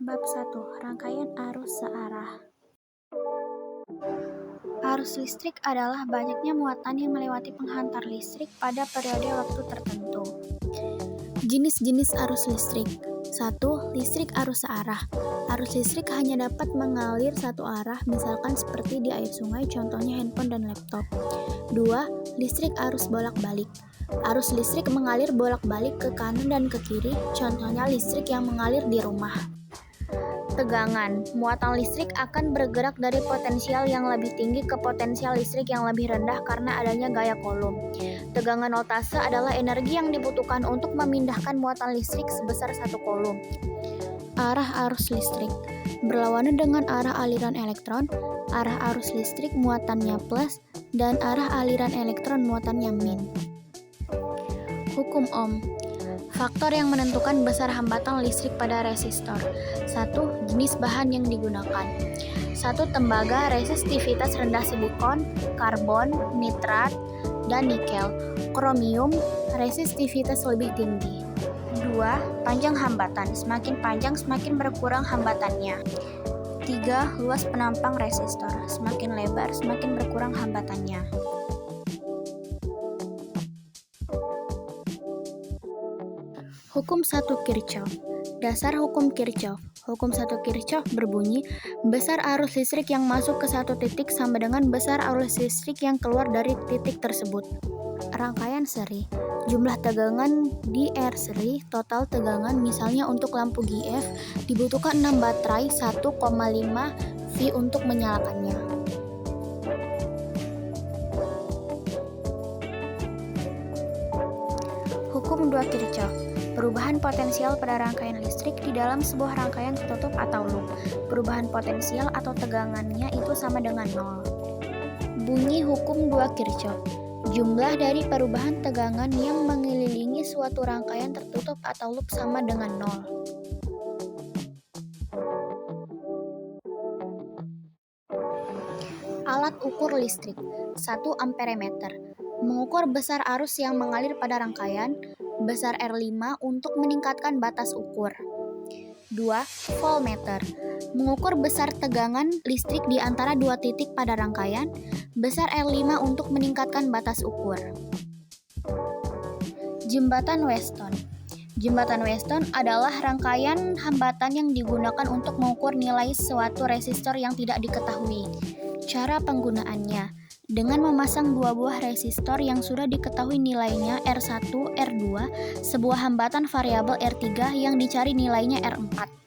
Bab 1. Rangkaian arus searah. Arus listrik adalah banyaknya muatan yang melewati penghantar listrik pada periode waktu tertentu. Jenis-jenis arus listrik. 1. Listrik arus searah. Arus listrik hanya dapat mengalir satu arah, misalkan seperti di air sungai, contohnya handphone dan laptop. 2. Listrik arus bolak-balik. Arus listrik mengalir bolak-balik ke kanan dan ke kiri, contohnya listrik yang mengalir di rumah. Tegangan. Muatan listrik akan bergerak dari potensial yang lebih tinggi ke potensial listrik yang lebih rendah karena adanya gaya Coulomb. Tegangan voltase adalah energi yang dibutuhkan untuk memindahkan muatan listrik sebesar 1 Coulomb. Arah arus listrik. Berlawanan dengan arah aliran elektron, arah arus listrik muatannya plus dan arah aliran elektron muatannya min. Hukum Ohm. Faktor yang menentukan besar hambatan listrik pada resistor. 1. Jenis bahan yang digunakan. 1. Tembaga, resistivitas rendah silikon, karbon, nitrat, dan nikel. Kromium, resistivitas lebih tinggi. 2. Panjang hambatan. Semakin panjang, semakin berkurang hambatannya. 3. Luas penampang resistor. Semakin lebar, semakin berkurang hambatannya. Hukum 1 Kirchhoff. Dasar hukum Kirchhoff. Hukum 1 Kirchhoff berbunyi, besar arus listrik yang masuk ke satu titik sama dengan besar arus listrik yang keluar dari titik tersebut. Rangkaian seri. Jumlah tegangan di R seri, total tegangan misalnya untuk lampu GF, dibutuhkan 6 baterai 1,5 V untuk menyalakannya. Hukum 2 Kirchhoff. Perubahan potensial pada rangkaian listrik di dalam sebuah rangkaian tertutup atau loop. Perubahan potensial atau tegangannya itu sama dengan 0. Bunyi hukum 2 Kirchhoff. Jumlah dari perubahan tegangan yang mengelilingi suatu rangkaian tertutup atau loop sama dengan 0. Alat ukur listrik. 1 amperemeter. Mengukur besar arus yang mengalir pada rangkaian. Besar R5 untuk meningkatkan batas ukur. 2. Voltmeter. Mengukur besar tegangan listrik di antara dua titik pada rangkaian. Besar R5 untuk meningkatkan batas ukur. Jembatan Weston. Jembatan Weston adalah rangkaian hambatan yang digunakan untuk mengukur nilai suatu resistor yang tidak diketahui. Cara penggunaannya. Dengan memasang dua buah resistor yang sudah diketahui nilainya R1, R2, sebuah hambatan variabel R3 yang dicari nilainya R4.